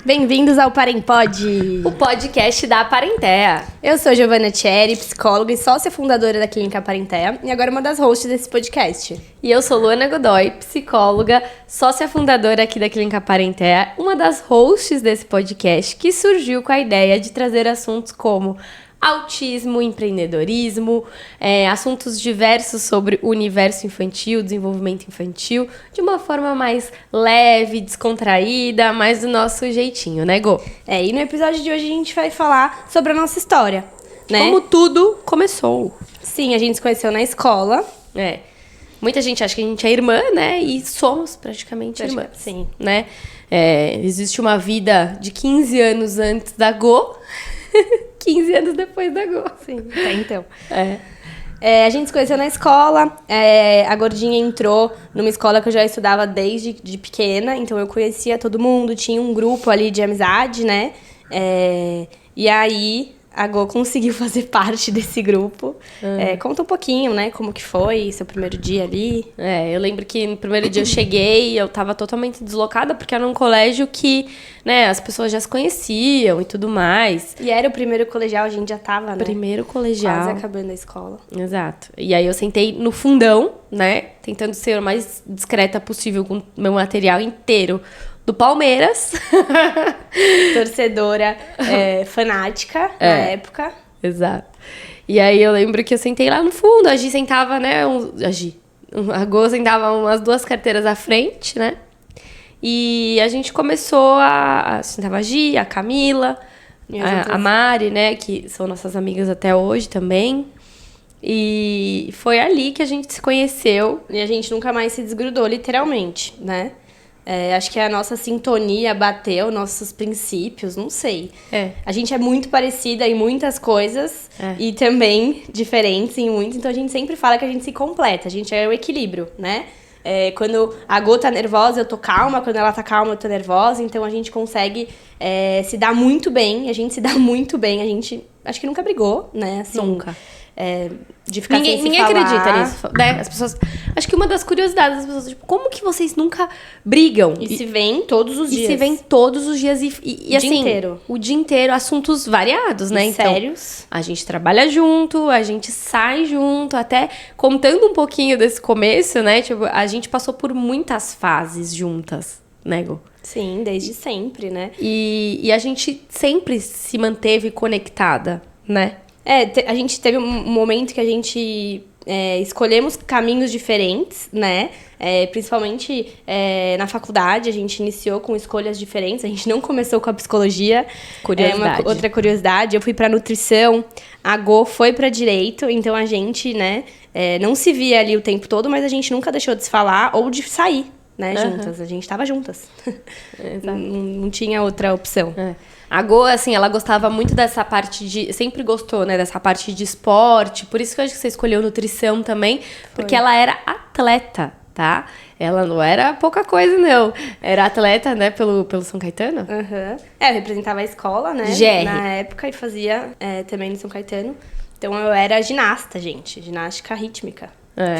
Bem-vindos ao Parempod, o podcast da Parentea. Eu sou Giovanna Thierry, psicóloga e sócia fundadora da Clínica Parentea e agora uma das hosts desse podcast. E eu sou Luana Godoy, psicóloga, sócia fundadora aqui da Clínica Parentea, uma das hosts desse podcast que surgiu com a ideia de trazer assuntos como autismo, empreendedorismo, assuntos diversos sobre o universo infantil, desenvolvimento infantil, de uma forma mais leve, descontraída, mais do nosso jeitinho, né, Gô? E no episódio de hoje a gente vai falar sobre a nossa história, né? Como tudo começou. Sim, a gente se conheceu na escola. Muita gente acha que a gente é irmã, né? E somos praticamente irmãs. Sim. Né? Existe uma vida de 15 anos antes da Gô, 15 anos depois da Gô. Sim, então. A gente se conheceu na escola, a Gordinha entrou numa escola que eu já estudava desde de pequena, então eu conhecia todo mundo, tinha um grupo ali de amizade, né? E aí a Gô conseguiu fazer parte desse grupo. Conta um pouquinho, né, como que foi seu primeiro dia ali. Eu lembro que no primeiro dia eu cheguei, eu tava totalmente deslocada, porque era num colégio que, né, as pessoas já se conheciam e tudo mais. E era o primeiro colegial, a gente já tava, né? Primeiro colegial. Quase acabando a escola. Exato. E aí eu sentei no fundão, né, tentando ser o mais discreta possível com o meu material inteiro do Palmeiras. Torcedora fanática na época. Exato. E aí eu lembro que eu sentei lá no fundo, a Gi sentava, né, a Gô sentava umas 2 carteiras à frente, né, e a gente começou sentava a Gi, a Camila, a Mari, né, que são nossas amigas até hoje também. E foi ali que a gente se conheceu. E a gente nunca mais se desgrudou, literalmente, né? Acho que a nossa sintonia bateu, nossos princípios, não sei. A gente é muito parecida em muitas coisas e também diferentes em muitas, então a gente sempre fala que a gente se completa, a gente é o equilíbrio, né? Quando a Gô tá nervosa, eu tô calma, quando ela tá calma, eu tô nervosa, então a gente consegue se dar muito bem, a gente se dá muito bem, a gente acho que nunca brigou, né? Assim, nunca. De ficar sem se Ninguém falar. acredita nisso, né? As pessoas... Acho que uma das curiosidades das pessoas, tipo, como que vocês nunca brigam? E se veem todos os dias. E se veem todos os dias e o assim... dia inteiro. O dia inteiro, assuntos variados, né? Então, sérios. A gente trabalha junto, a gente sai junto, até contando um pouquinho desse começo, né? Tipo, a gente passou por muitas fases juntas, né, Gô? Sim, desde sempre, né? E a gente sempre se manteve conectada, né? A gente teve um momento que a gente escolhemos caminhos diferentes, né? Principalmente na faculdade, a gente iniciou com escolhas diferentes. A gente não começou com a psicologia. Curiosidade. Outra curiosidade, eu fui pra nutrição, a Gô foi pra direito, então a gente, né, não se via ali o tempo todo, mas a gente nunca deixou de se falar ou de sair, né, juntas. A gente tava juntas. Não tinha outra opção. A Gô, assim, ela gostava muito dessa parte de... Sempre gostou, né? Dessa parte de esporte. Por isso que eu acho que você escolheu nutrição também. Porque ela era atleta, tá? Ela não era pouca coisa, não. Era atleta, né? Pelo São Caetano. Eu representava a escola, né? GR. Na época. E fazia também no São Caetano. Então, eu era ginasta, gente. Ginástica rítmica.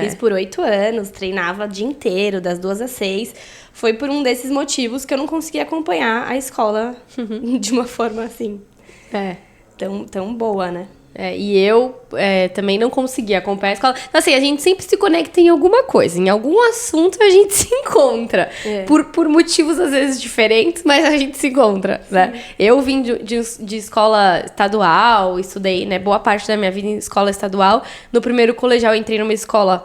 Fiz por 8 anos, treinava o dia inteiro, das 2 às 6. Foi por um desses motivos que eu não conseguia acompanhar a escola de uma forma assim. Tão boa, né? E eu também não conseguia acompanhar a escola. Então, assim, a gente sempre se conecta em alguma coisa. Em algum assunto a gente se encontra. Por motivos, às vezes, diferentes, mas a gente se encontra, né? Eu vim de escola estadual, estudei, né, boa parte da minha vida em escola estadual. No primeiro colegial, eu entrei numa escola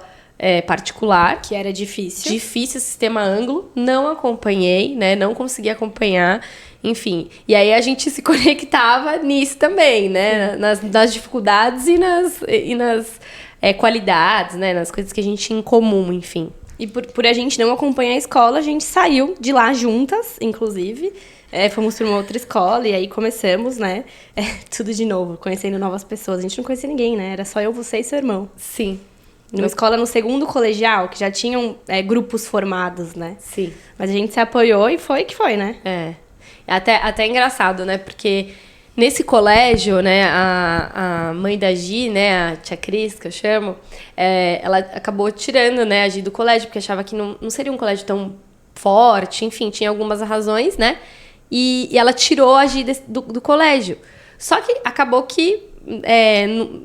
particular. Que era difícil. Difícil, sistema ângulo. Não acompanhei, né? Não consegui acompanhar. Enfim, e aí a gente se conectava nisso também, né? Nas dificuldades e nas qualidades, né? Nas coisas que a gente tinha em comum, enfim. E por a gente não acompanhar a escola, a gente saiu de lá juntas, inclusive. Fomos para uma outra escola e aí começamos, né? Tudo de novo, conhecendo novas pessoas. A gente não conhecia ninguém, né? Era só eu, você e seu irmão. Sim. Numa escola no segundo colegial, que já tinham grupos formados, né? Sim. Mas a gente se apoiou e foi que foi, né? Até engraçado, né? Porque nesse colégio, né, a mãe da Gi, né, a tia Cris, que eu chamo, ela acabou tirando, né, a Gi do colégio, porque achava que não seria um colégio tão forte, enfim, tinha algumas razões, né? E ela tirou a Gi do colégio. Só que acabou que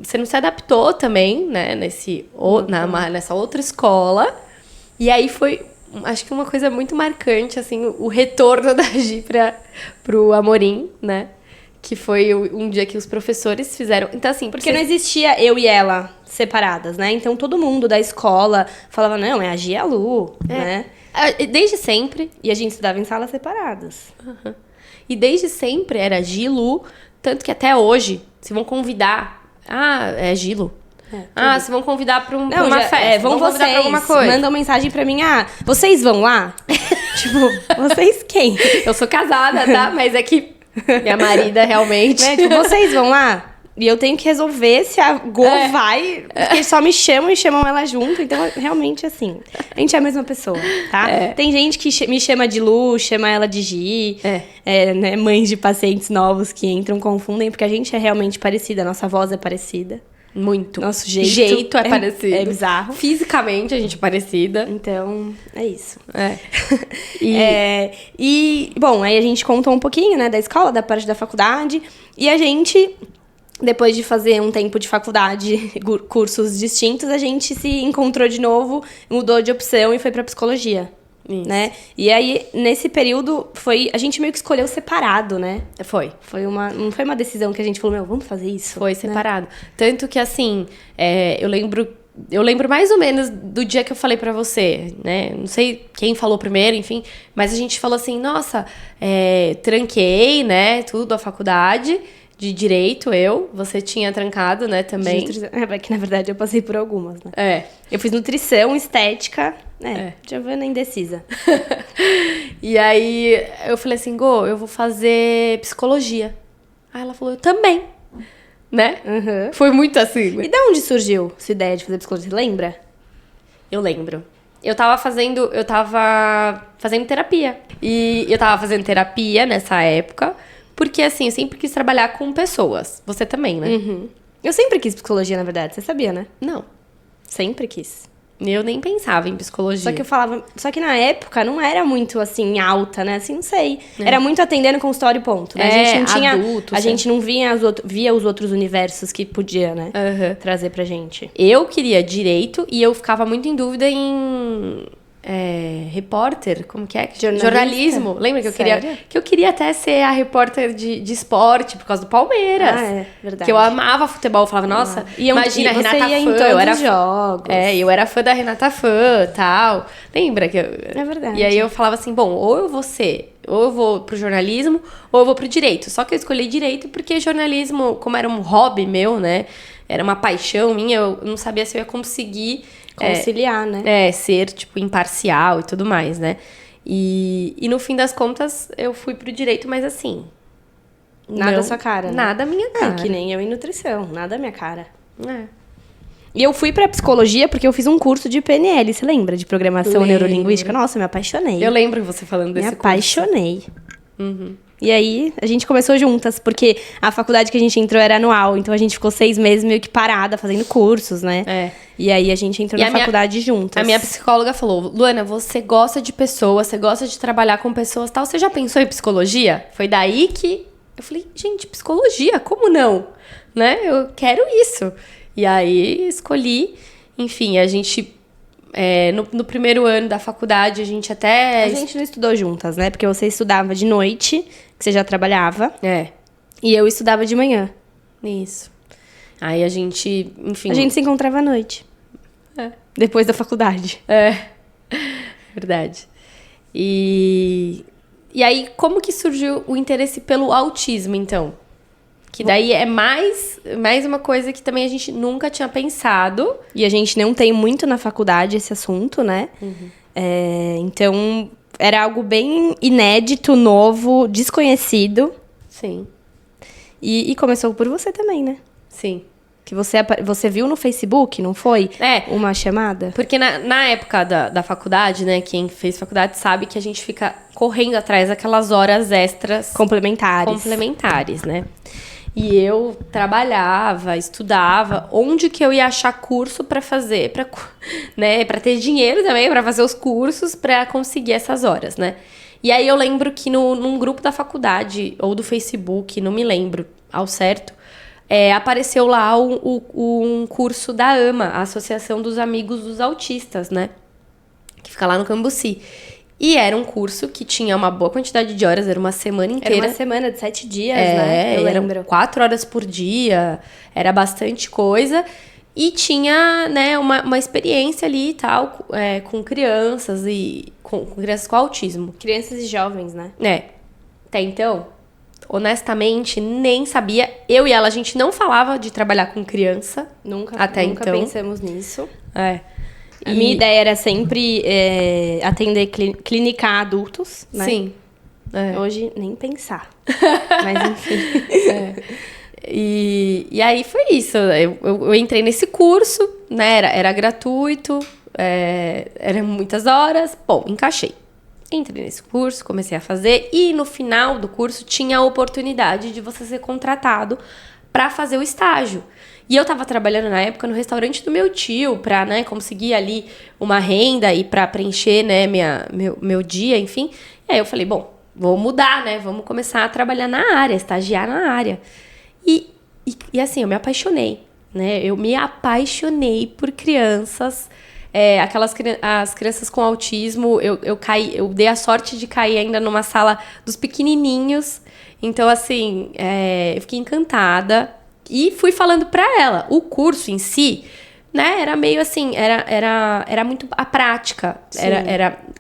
você não se adaptou também, né? Nessa outra escola. E aí foi, acho que uma coisa muito marcante, assim, o retorno da Gi pro Amorim, né? Que foi um dia que os professores fizeram. Então, assim, porque não existia eu e ela separadas, né? Então todo mundo da escola falava, não, é a Gi e a Lu, né? Desde sempre. E a gente estudava em salas separadas. Uhum. E desde sempre era Gi e Lu. Tanto que até hoje, se vão convidar. É Gi e Lu. Se vão convidar pra uma festa. Vão vocês, pra alguma coisa. Mandam mensagem pra mim, vocês vão lá? Tipo, vocês quem? Eu sou casada, tá? Mas é que minha marida realmente. Né? Tipo, vocês vão lá? E eu tenho que resolver se a Go vai, porque eles só me chamam e chamam ela junto. Então, realmente, assim, a gente é a mesma pessoa, tá? Tem gente que me chama de Lu, chama ela de Gi. Né? Mães de pacientes novos que entram, confundem, porque a gente é realmente parecida, a nossa voz é parecida. Muito. Nosso jeito é parecido. É bizarro. Fisicamente a gente é parecida. Então, é isso. Bom, aí a gente contou um pouquinho, né, da escola, da parte da faculdade. E a gente, depois de fazer um tempo de faculdade, cursos distintos, a gente se encontrou de novo, mudou de opção e foi pra psicologia. Isso. Né? E aí, nesse período, a gente meio que escolheu separado, né? Não foi uma decisão que a gente falou, vamos fazer isso? Foi separado. Né? Tanto que, assim, eu lembro mais ou menos do dia que eu falei pra você, né? Não sei quem falou primeiro, enfim. Mas a gente falou assim, nossa, tranquei, né? Tudo, a faculdade de Direito, você tinha trancado, né, também. Que na verdade eu passei por algumas, né? Eu fiz nutrição, estética, Giovana indecisa. E aí eu falei assim, Go, eu vou fazer psicologia. Aí ela falou, eu também, né? Uhum. Foi muito assim. E de onde surgiu essa ideia de fazer psicologia? Você lembra? Eu lembro. Eu tava fazendo terapia. E eu tava fazendo terapia nessa época. Porque, assim, eu sempre quis trabalhar com pessoas. Você também, né? Uhum. Eu sempre quis psicologia, na verdade. Você sabia, né? Não. Sempre quis. Eu nem pensava em psicologia. Só que na época não era muito, assim, alta, né? Assim, não sei. Era muito atender no consultório, ponto. Né? A gente não tinha... Adulto, a gente não via os outros universos que podia, né? Trazer pra gente. Eu queria direito e eu ficava muito em dúvida em... repórter, como que é? Jornalismo. Lembra que eu queria até ser a repórter de esporte por causa do Palmeiras. Verdade. Que eu amava futebol, eu falava, nossa, imagina a Renata Fã. Eu era jogos. Eu era fã da Renata Fã, tal. Lembra que É verdade. E aí eu falava assim, bom, ou eu vou pro jornalismo, ou eu vou pro direito. Só que eu escolhi direito porque jornalismo, como era um hobby meu, né? Era uma paixão minha, eu não sabia se eu ia conseguir conciliar, né? Ser, tipo, imparcial e tudo mais, né? E no fim das contas, eu fui pro direito, mas assim... Nada a sua cara, né? Nada a minha cara. Que nem eu em nutrição, nada a minha cara. E eu fui pra psicologia porque eu fiz um curso de PNL, você lembra? De programação neurolinguística. Nossa, eu me apaixonei. Eu lembro você falando desse curso. Me apaixonei. Uhum. E aí, a gente começou juntas, porque a faculdade que a gente entrou era anual, então a gente ficou 6 meses meio que parada, fazendo cursos, né? E aí a gente entrou na faculdade juntas. A minha psicóloga falou, Luana, você gosta de pessoas, você gosta de trabalhar com pessoas, tal, você já pensou em psicologia? Foi daí que eu falei, gente, psicologia, como não? Né? Eu quero isso. E aí, escolhi, enfim, a gente... no primeiro ano da faculdade, a gente até... A gente não estudou juntas, né? Porque você estudava de noite, que você já trabalhava. E eu estudava de manhã. Isso. Aí a gente, enfim... A gente se encontrava à noite. Depois da faculdade. Verdade. E aí, como que surgiu o interesse pelo autismo, então? Que daí é mais uma coisa que também a gente nunca tinha pensado. E a gente não tem muito na faculdade esse assunto, né? Então, era algo bem inédito, novo, desconhecido. Sim. E começou por você também, né? Sim. Que você viu no Facebook, não foi? Uma chamada? Porque na época da faculdade, né? Quem fez faculdade sabe que a gente fica correndo atrás daquelas horas extras... Complementares, né? E eu trabalhava, estudava, onde que eu ia achar curso para fazer, né, para ter dinheiro também, para fazer os cursos, para conseguir essas horas, né? E aí eu lembro que num grupo da faculdade, ou do Facebook, não me lembro ao certo, apareceu lá um curso da AMA, a Associação dos Amigos dos Autistas, né? Que fica lá no Cambuci. E era um curso que tinha uma boa quantidade de horas, era uma semana inteira. Era uma semana de 7 dias, né? Eu lembro. Eram 4 horas por dia, era bastante coisa. E tinha, né, uma experiência ali e tal, com crianças e com crianças com autismo. Crianças e jovens, né? Até então, honestamente, nem sabia. Eu e ela, a gente não falava de trabalhar com criança. Nunca então. pensamos nisso. A minha ideia era sempre atender, clinicar adultos, né? Sim. Hoje, nem pensar. Mas, enfim. E aí foi isso. Eu entrei nesse curso, né? Era gratuito, eram muitas horas. Bom, encaixei. Entrei nesse curso, comecei a fazer. E no final do curso tinha a oportunidade de você ser contratado para fazer o estágio. E eu tava trabalhando na época no restaurante do meu tio pra, né, conseguir ali uma renda e pra preencher, né, meu dia, enfim. E aí eu falei, bom, vou mudar, né, vamos começar a trabalhar na área, estagiar na área. E assim, eu me apaixonei, né, eu me apaixonei por crianças, as crianças com autismo, eu dei a sorte de cair ainda numa sala dos pequenininhos. Então, assim, eu fiquei encantada. E fui falando pra ela. O curso em si, né, era meio assim, era muito a prática.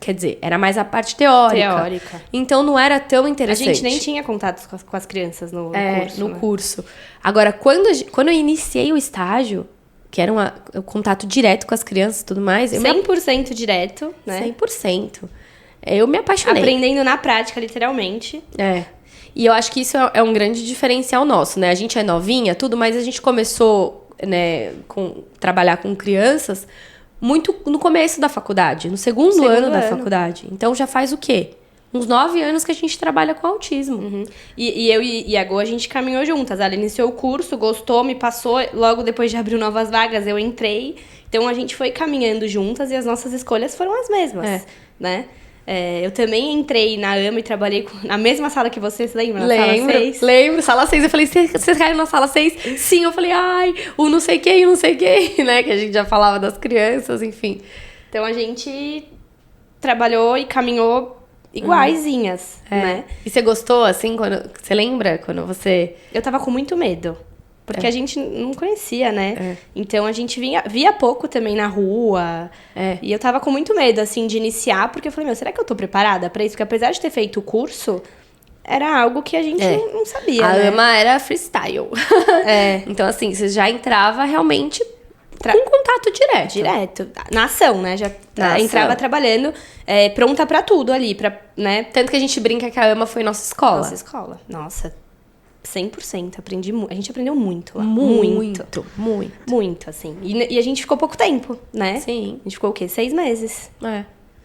Quer dizer, era mais a parte teórica. Então não era tão interessante. A gente nem tinha contatos com as crianças no curso. No curso. Agora, quando eu iniciei o estágio, que era o contato direto com as crianças e tudo mais... 100% direto, né? 100%. Eu me apaixonei. Aprendendo na prática, literalmente. E eu acho que isso é um grande diferencial nosso, né? A gente é novinha, tudo, mas a gente começou, né, trabalhar com crianças muito no começo da faculdade, no segundo ano da faculdade. Então, já faz o quê? Uns 9 anos que a gente trabalha com autismo. Uhum. E eu e a Gô, a gente caminhou juntas. Ela iniciou o curso, gostou, me passou. Logo depois de abrir novas vagas, eu entrei. Então, a gente foi caminhando juntas e as nossas escolhas foram as mesmas, né? Eu também entrei na AMA e trabalhei na mesma sala que você lembra? Sala 6? Lembro, sala 6. Eu falei, vocês caíram na sala 6? Sim, eu falei, o não sei quem, né? Que a gente já falava das crianças, enfim. Então, a gente trabalhou e caminhou iguaizinhas, né? E você gostou, assim, você lembra quando você... Eu tava com muito medo. Porque a gente não conhecia, né? Então, a gente via pouco também na rua. E eu tava com muito medo, assim, de iniciar. Porque eu falei, será que eu tô preparada pra isso? Porque apesar de ter feito o curso, era algo que a gente não sabia, A né? AMA era freestyle. Então, assim, você já entrava realmente com contato direto. Direto. Na ação, né? Já entrava trabalhando, pronta pra tudo ali, né? Tanto que a gente brinca que a AMA foi nossa escola. Nossa escola. Nossa, 100%. A gente aprendeu muito lá. Muito, assim. E a gente ficou pouco tempo, né? Sim. A gente ficou o quê? 6 meses.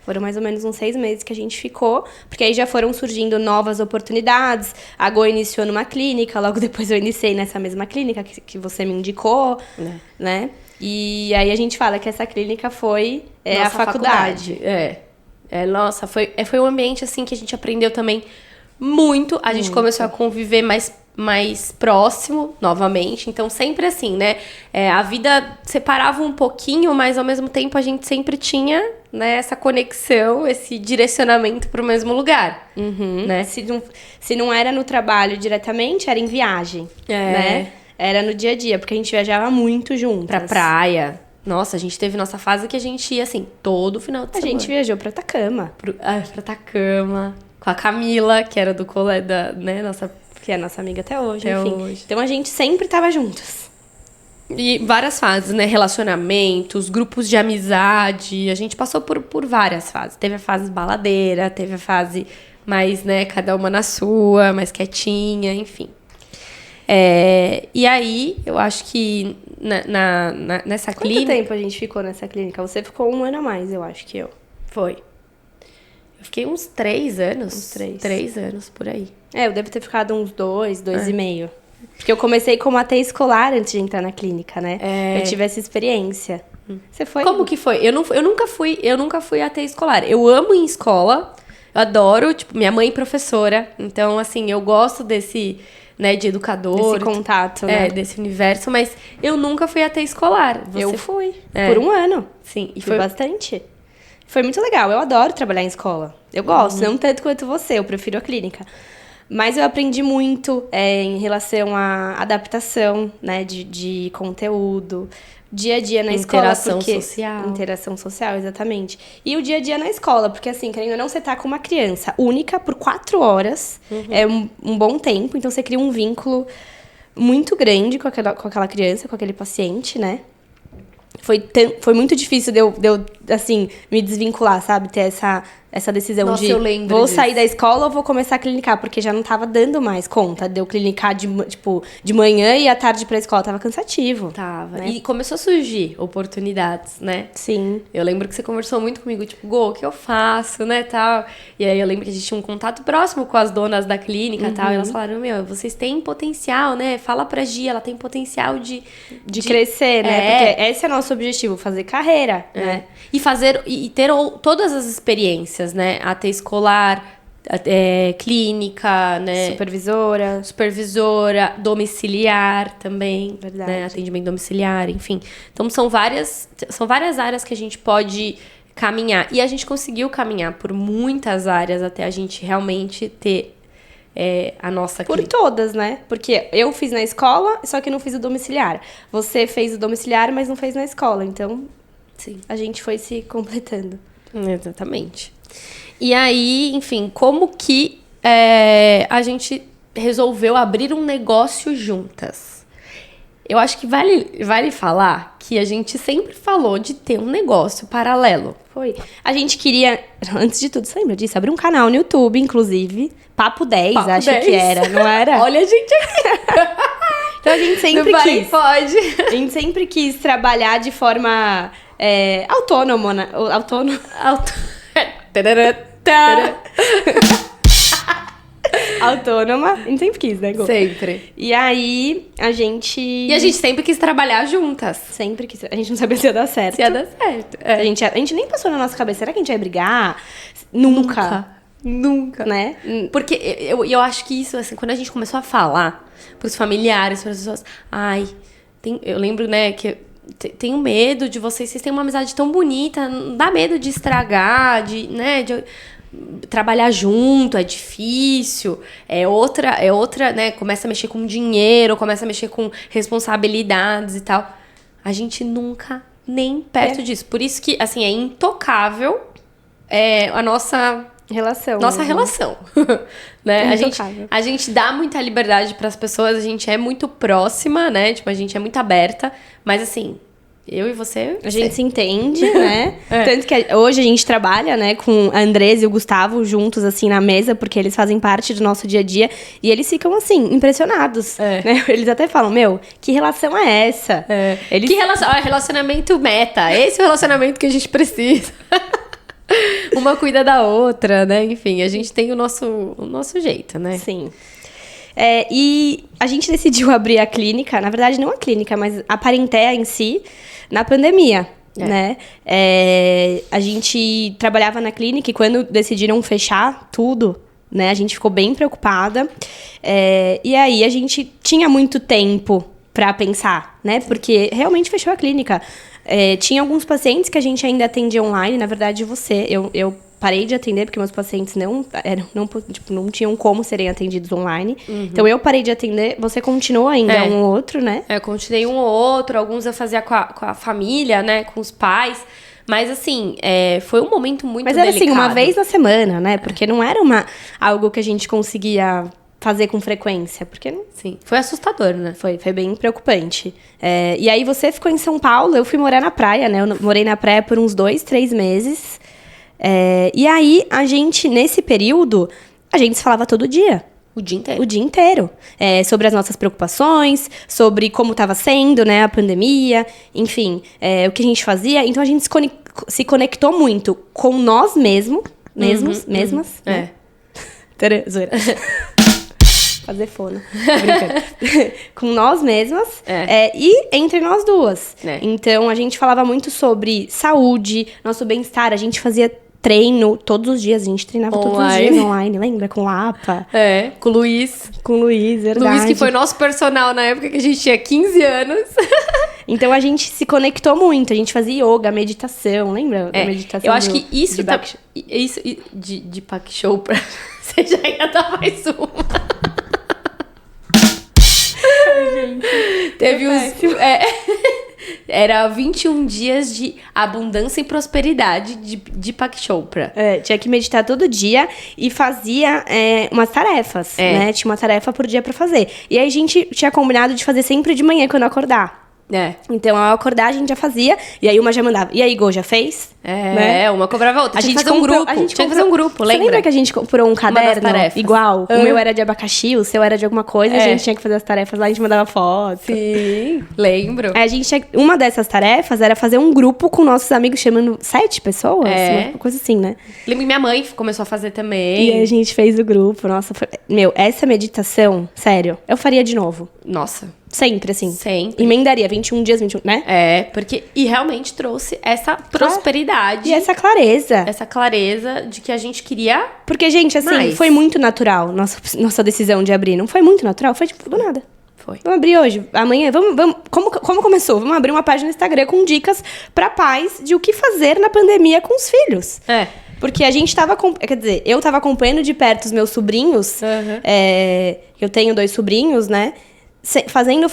Foram mais ou menos uns 6 meses que a gente ficou. Porque aí já foram surgindo novas oportunidades. A Gô iniciou numa clínica. Logo depois eu iniciei nessa mesma clínica que você me indicou, né? E aí a gente fala que essa clínica foi a faculdade. Nossa, foi um ambiente, assim, que a gente aprendeu também muito. A gente começou a conviver mais próximo, novamente. Então, sempre assim, né? A vida separava um pouquinho, mas ao mesmo tempo a gente sempre tinha, né, essa conexão, esse direcionamento para o mesmo lugar. Né? Se não era no trabalho diretamente, era em viagem, né? Era no dia a dia, porque a gente viajava muito juntas. Pra praia. Nossa, a gente teve nossa fase que a gente ia, assim, todo final de semana. A gente viajou pra Atacama. Pra Atacama. Com a Camila, que era do colega, né, que é nossa amiga até hoje, enfim. Então, a gente sempre tava juntas. E várias fases, né? Relacionamentos, grupos de amizade. A gente passou por várias fases. Teve a fase baladeira, teve a fase mais, né, cada uma na sua, mais quietinha, enfim. E aí, eu acho que nessa clínica... Quanto tempo a gente ficou nessa clínica? Você ficou 1 ano a mais, eu acho que eu. Foi. Eu fiquei uns 3 anos. Uns 3. 3 anos, por aí. Eu devo ter ficado uns 2 e meio. Porque eu comecei como AT escolar antes de entrar na clínica, né? Eu tive essa experiência. Você foi? Como que foi? Eu nunca fui AT escolar. Eu amo ir em escola, eu adoro, tipo, minha mãe é professora, então, assim, eu gosto desse, né, de educador. Desse contato, né? Desse universo, mas eu nunca fui AT escolar. Eu fui, por 1 ano. Sim. E foi bastante. Foi muito legal, eu adoro trabalhar em escola. Eu gosto, não tanto quanto você, eu prefiro a clínica. Mas eu aprendi muito em relação à adaptação, né, de conteúdo, dia a dia na escola. Interação social, exatamente. E o dia a dia na escola, porque assim, querendo ou não, você tá com uma criança única por 4 horas, é um bom tempo, então você cria um vínculo muito grande com aquela criança, com aquele paciente, né? Foi muito difícil de eu, assim, me desvincular, sabe? Ter essa decisão. Nossa, de eu lembro vou disso. sair da escola ou vou começar a clinicar, porque já não tava dando mais conta de eu clinicar de manhã e à tarde pra escola. Tava cansativo. Tava. Né? E começou a surgir oportunidades, né? Sim. Eu lembro que você conversou muito comigo, tipo, Gô, o que eu faço, né, tal. E aí eu lembro que a gente tinha um contato próximo com as donas da clínica e tal. E elas falaram, vocês têm potencial, né? Fala pra Gia, ela tem potencial de crescer, né? Porque esse é o nosso objetivo, fazer carreira, né? E ter todas as experiências, né? AT escolar, clínica, né? Supervisora, domiciliar também. Verdade. Né? Atendimento domiciliar, enfim. Então, são várias áreas que a gente pode caminhar. E a gente conseguiu caminhar por muitas áreas até a gente realmente ter a nossa clínica. Por todas, né? Porque eu fiz na escola, só que não fiz o domiciliar. Você fez o domiciliar, mas não fez na escola. Então, sim, a gente foi se completando. Exatamente. E aí, enfim, como que a gente resolveu abrir um negócio juntas? Eu acho que vale falar que a gente sempre falou de ter um negócio paralelo. Foi. A gente queria, antes de tudo, você lembra disso? Abrir um canal no YouTube, inclusive. Papo 10, acho 10. Que era, não era? Olha a gente aqui. Então a gente sempre quis. Pode. A gente sempre quis trabalhar de forma autônoma, né? Autônoma. A gente sempre quis, né, Gô? Sempre. E aí, a gente sempre quis trabalhar juntas. Sempre quis. A gente não sabia se ia dar certo. Se ia dar certo. A gente nem passou na nossa cabeça. Será que a gente ia brigar? Nunca. Né? Porque eu acho que isso, assim, quando a gente começou a falar pros familiares, pras pessoas... eu lembro, né, que... Tenho medo de vocês têm uma amizade tão bonita, não dá medo de estragar, de trabalhar junto, é difícil, é outra, né, começa a mexer com dinheiro, começa a mexer com responsabilidades e tal. A gente nunca nem perto disso. Por isso que, assim, é intocável a nossa relação. Né? A gente dá muita liberdade para as pessoas, a gente é muito próxima, né? Tipo, a gente é muito aberta, mas assim, eu e você... A gente se entende, né? Tanto que hoje a gente trabalha, né, com a Andresa e o Gustavo juntos, assim, na mesa, porque eles fazem parte do nosso dia a dia, e eles ficam, assim, impressionados, né? Eles até falam, que relação é essa? Que relação? Relacionamento meta, esse é o relacionamento que a gente precisa. Uma cuida da outra, né? Enfim, a gente tem o nosso jeito, né? Sim. E a gente decidiu abrir a clínica, na verdade não a clínica, mas a Parentea em si, na pandemia, né? A gente trabalhava na clínica e quando decidiram fechar tudo, né? A gente ficou bem preocupada. E aí a gente tinha muito tempo para pensar, né? Porque realmente fechou a clínica. Tinha alguns pacientes que a gente ainda atendia online, na verdade eu parei de atender porque meus pacientes não tinham como serem atendidos online. Então eu parei de atender, você continua ainda um ou outro, né? Eu continuei um ou outro, alguns eu fazia com a família, né, com os pais. Mas assim, foi um momento muito delicado. Mas era assim, uma vez na semana, né? Porque não era algo que a gente conseguia fazer com frequência, porque... Sim, foi assustador, né? Foi bem preocupante. E aí você ficou em São Paulo, eu fui morar na praia, né? Eu morei na praia por uns 2, 3 meses. E aí, nesse período, a gente se falava todo dia. O dia inteiro. O dia inteiro. Sobre as nossas preocupações, sobre como estava sendo, né, a pandemia, enfim, o que a gente fazia. Então, a gente se conectou muito com nós mesmas. Né? fazer fono. Tô brincando. Com nós mesmas e entre nós duas. Então, a gente falava muito sobre saúde, nosso bem-estar. A gente fazia treino todos os dias. A gente treinava todos os dias online, lembra? Com o APA. Com o Luiz. Com o Luiz, verdade. Luiz, que foi nosso personal na época que a gente tinha 15 anos. Então, a gente se conectou muito. A gente fazia yoga, meditação. Lembra da meditação? Eu acho que isso... Isso de Pak Chopra... Você já ia dar mais uma. Ai, gente. Teve era 21 dias de abundância e prosperidade de Pak Chopra. Tinha que meditar todo dia e fazia umas tarefas, né? Tinha uma tarefa por dia pra fazer. E aí a gente tinha combinado de fazer sempre de manhã quando eu acordar. Então, ao acordar, a gente já fazia. E aí, uma já mandava. E aí, Gô, já fez? Uma cobrava a outra. A gente fazer um grupo. Tinha que fazer um grupo, lembra? Você lembra que a gente comprou um caderno igual? O meu era de abacaxi, o seu era de alguma coisa. A gente tinha que fazer as tarefas lá, a gente mandava foto. Sim, lembro. Uma dessas tarefas era fazer um grupo com nossos amigos, chamando 7 pessoas. Uma coisa assim, né? Lembro que minha mãe começou a fazer também. E aí, a gente fez o grupo. Nossa, essa meditação, sério, eu faria de novo. Nossa. Sempre, assim. Sempre. Emendaria 21 dias, 21, né? Porque... E realmente trouxe essa prosperidade. E essa clareza. Essa clareza de que a gente queria... Porque, gente, assim, foi muito natural nossa decisão de abrir. Não foi muito natural, foi tipo do nada. Foi. Vamos abrir hoje, amanhã, vamos... Como começou? Vamos abrir uma página no Instagram com dicas pra pais de o que fazer na pandemia com os filhos. Porque a gente tava... Quer dizer, eu tava acompanhando de perto os meus sobrinhos. Eu tenho 2 sobrinhos, né? Fazendo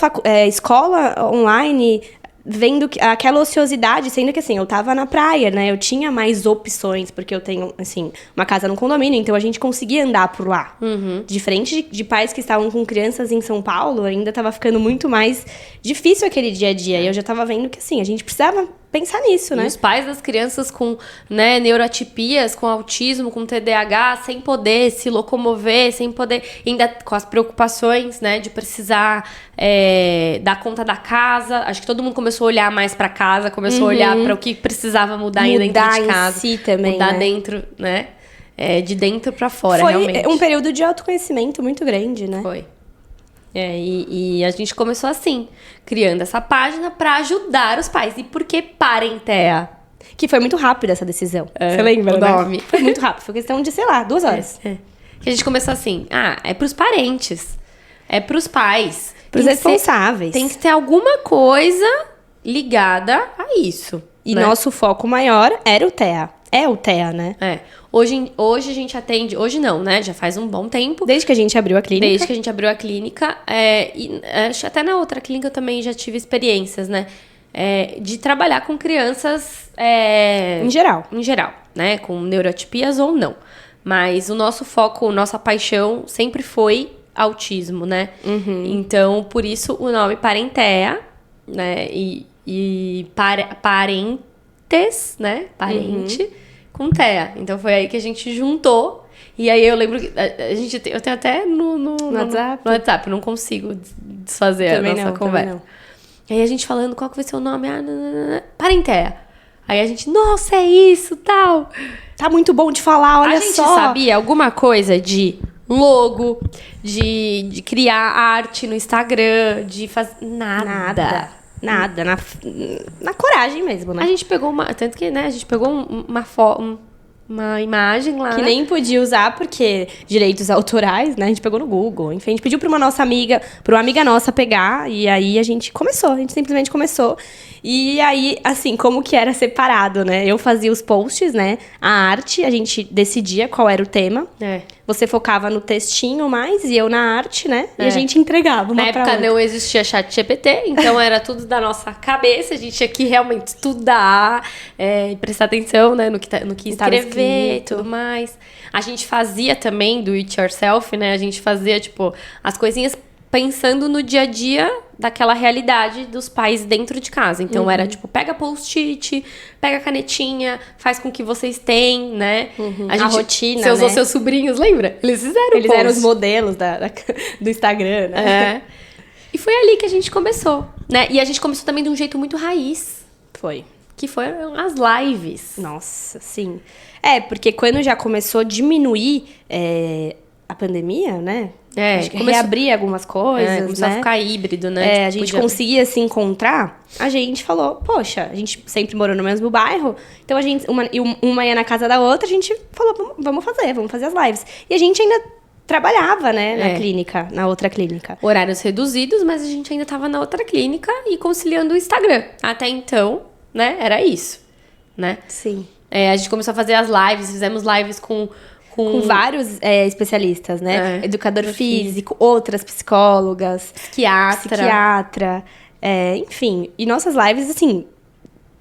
escola online, vendo aquela ociosidade, sendo que, assim, eu tava na praia, né? Eu tinha mais opções, porque eu tenho, assim, uma casa no condomínio, então a gente conseguia andar por lá. Diferente de pais que estavam com crianças em São Paulo, ainda tava ficando muito mais difícil aquele dia a dia. E eu já tava vendo que, assim, a gente precisava pensar nisso, né? E os pais das crianças com, né, neuroatipias, com autismo, com TDAH, sem poder se locomover, sem poder, ainda com as preocupações, né, de precisar dar conta da casa. Acho que todo mundo começou a olhar mais pra casa, começou a olhar para o que precisava mudar dentro de casa. Si também, mudar né? Dentro, né? De dentro pra fora, foi realmente. Foi um período de autoconhecimento muito grande, né? Foi. E a gente começou assim, criando essa página pra ajudar os pais. E por que Parentea? Que foi muito rápida essa decisão. Você lembra, o né? nome. Foi muito rápido. Foi questão de, sei lá, 2 horas. Que a gente começou assim, é pros parentes. É pros pais. Pros responsáveis. Tem que ter alguma coisa ligada a isso. E né? nosso foco maior era o TEA. É o TEA, né? Hoje a gente atende... Hoje não, né? Já faz um bom tempo. Desde que a gente abriu a clínica. Desde que a gente abriu a clínica. E até na outra clínica eu também já tive experiências, né? De trabalhar com crianças... Em geral. Em geral, né? Com neuroatipias ou não. Mas o nosso foco, nossa paixão sempre foi autismo, né? Então, por isso o nome Parentea, né? E parentes, né? Parente com TEA. Então, foi aí que a gente juntou. E aí, eu lembro que eu tenho até no WhatsApp. No WhatsApp, eu não consigo desfazer também a nossa conversa. Não. Aí, a gente falando qual que vai ser o nome. Parentea. Aí, a gente, nossa, é isso, tal. Tá muito bom de falar, olha só. A gente sabia alguma coisa de logo, de criar arte no Instagram, de fazer... Nada. Na coragem mesmo, né? A gente pegou tanto que, né, a gente pegou uma imagem lá. Que nem podia usar porque direitos autorais, né? A gente pegou no Google. Enfim, a gente pediu pra uma amiga nossa pegar. E aí a gente simplesmente começou. E aí, assim, como que era separado, né? Eu fazia os posts, né? A arte, a gente decidia qual era o tema. Você focava no textinho mais e eu na arte, né? E a gente entregava uma pra outra. Na época não existia ChatGPT, então era tudo da nossa cabeça. A gente tinha que realmente estudar, prestar atenção, né? No que escrever e tudo mais. A gente fazia também do it yourself, né? A gente fazia, tipo, as coisinhas pensando no dia a dia daquela realidade dos pais dentro de casa. Então, era tipo, pega post-it, pega canetinha, faz com que vocês têm, né? A rotina, Você usou seus sobrinhos, lembra? Eles eram os modelos do Instagram, né? E foi ali que a gente começou, né? E a gente começou também de um jeito muito raiz. Foi. Que foram as lives. Nossa, sim. Porque quando já começou a diminuir a pandemia, né? Acho que reabrir algumas coisas, começou a ficar híbrido, né? A gente conseguia se encontrar, a gente falou, poxa, a gente sempre morou no mesmo bairro, então a gente, uma ia na casa da outra, a gente falou, vamos fazer as lives. E a gente ainda trabalhava, né, na clínica, na outra clínica. Horários reduzidos, mas a gente ainda tava na outra clínica e conciliando o Instagram. Até então, né, era isso, né? Sim. A gente começou a fazer as lives, fizemos lives com vários especialistas, né? Educador físico, outras psicólogas, psiquiatra, enfim. E nossas lives, assim,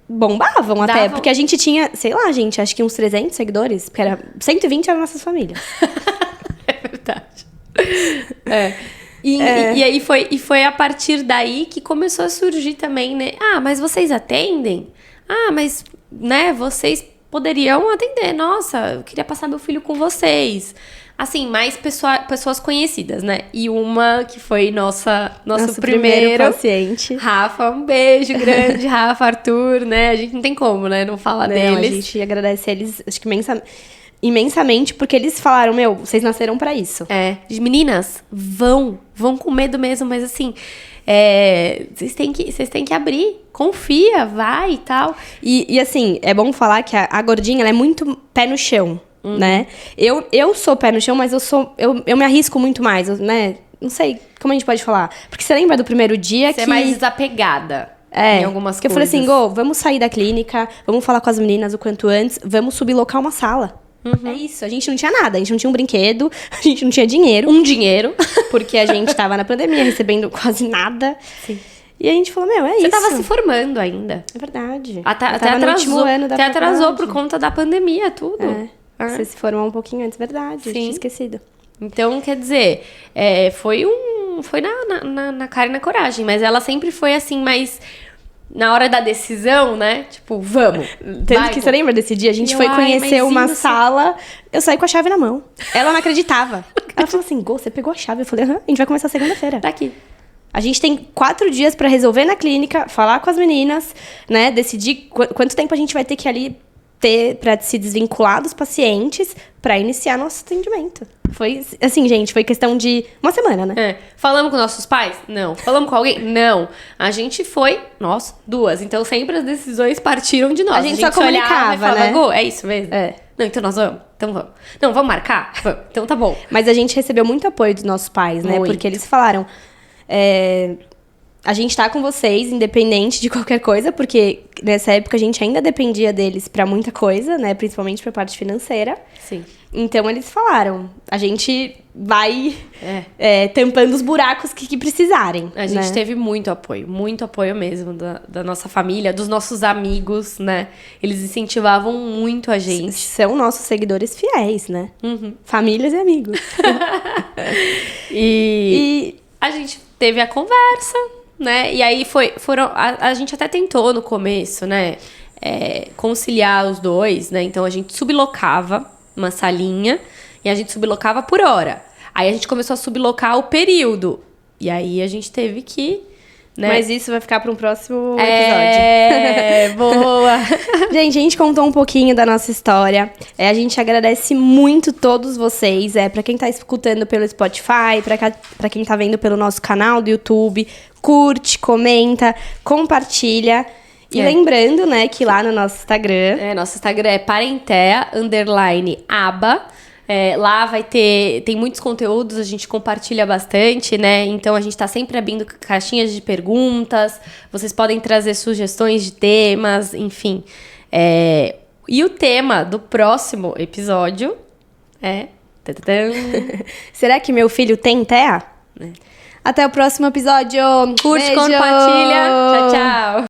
bombavam até. Porque a gente tinha, sei lá, gente, acho que uns 300 seguidores. Porque era 120 eram nossas famílias. É verdade. E aí foi a partir daí que começou a surgir também, né? Ah, mas vocês atendem? Ah, mas, né, vocês poderiam atender. Nossa, eu queria passar meu filho com vocês. Assim, mais pessoas conhecidas, né? E uma que foi nosso primeiro paciente. Rafa, um beijo grande, Rafa, Arthur, né? A gente não tem como, né? Não falar deles. A gente agradece eles, acho que imensamente, porque eles falaram, vocês nasceram pra isso. Meninas, vão com medo mesmo, mas assim, vocês têm que abrir, confia, vai e tal. E assim, é bom falar que a gordinha, ela é muito pé no chão, né? Eu sou pé no chão, mas eu me arrisco muito mais, né? Não sei como a gente pode falar. Porque você lembra do primeiro dia que... Você é mais desapegada. Em algumas coisas. Eu falei assim, vamos sair da clínica, vamos falar com as meninas o quanto antes, vamos sublocar uma sala. É isso, a gente não tinha nada, a gente não tinha um brinquedo, a gente não tinha dinheiro. Porque a gente tava na pandemia, recebendo quase nada. Sim. E a gente falou, isso. Você tava se formando ainda. É verdade. Até atrasou, ano da atrasou por conta da pandemia, tudo. Você se formou um pouquinho antes, verdade. Sim. Eu tinha esquecido. Então, quer dizer, foi na cara e na coragem, mas ela sempre foi assim, mais... Na hora da decisão, né? Tipo, vamos. Tanto que você lembra desse dia? A gente foi conhecer uma sala, eu saí com a chave na mão. Ela não acreditava. Ela falou assim, você pegou a chave? Eu falei, a gente vai começar segunda-feira. Tá aqui. A gente tem 4 dias pra resolver na clínica, falar com as meninas, né? Decidir quanto tempo a gente vai ter que ali ter pra se desvincular dos pacientes pra iniciar nosso atendimento. Foi, assim, gente, foi questão de uma semana, né? Falamos com nossos pais? Não. Falamos com alguém? Não. A gente foi, 2. Então, sempre as decisões partiram de nós. A gente só comunicava, falava, né? É isso mesmo? Não, então nós vamos? Então vamos. Não, vamos marcar? Vamos. Então tá bom. Mas a gente recebeu muito apoio dos nossos pais, né? Muito. Porque eles falaram... a gente tá com vocês, independente de qualquer coisa, porque nessa época a gente ainda dependia deles pra muita coisa, né? Principalmente pra parte financeira. Sim. Então, eles falaram, a gente vai tampando os buracos que precisarem. A gente teve muito apoio mesmo da nossa família, dos nossos amigos, né? Eles incentivavam muito a gente. São nossos seguidores fiéis, né? Famílias e amigos. E a gente teve a conversa, né? E aí a gente até tentou no começo, né? Conciliar os dois, né? Então, a gente sublocava uma salinha, e a gente sublocava por hora. Aí a gente começou a sublocar o período. E aí a gente teve que... né? Mas isso vai ficar para um próximo episódio. Boa! Gente, a gente contou um pouquinho da nossa história. A gente agradece muito todos vocês. Para quem tá escutando pelo Spotify, para quem tá vendo pelo nosso canal do YouTube, curte, comenta, compartilha. E lembrando, né, que lá no nosso Instagram... Nosso Instagram é parentea_aba. Lá tem muitos conteúdos, a gente compartilha bastante, né? Então, a gente tá sempre abrindo caixinhas de perguntas. Vocês podem trazer sugestões de temas, enfim. E o tema do próximo episódio é... Será que meu filho tem TEA? Até o próximo episódio. Curte, compartilha. Tchau, tchau.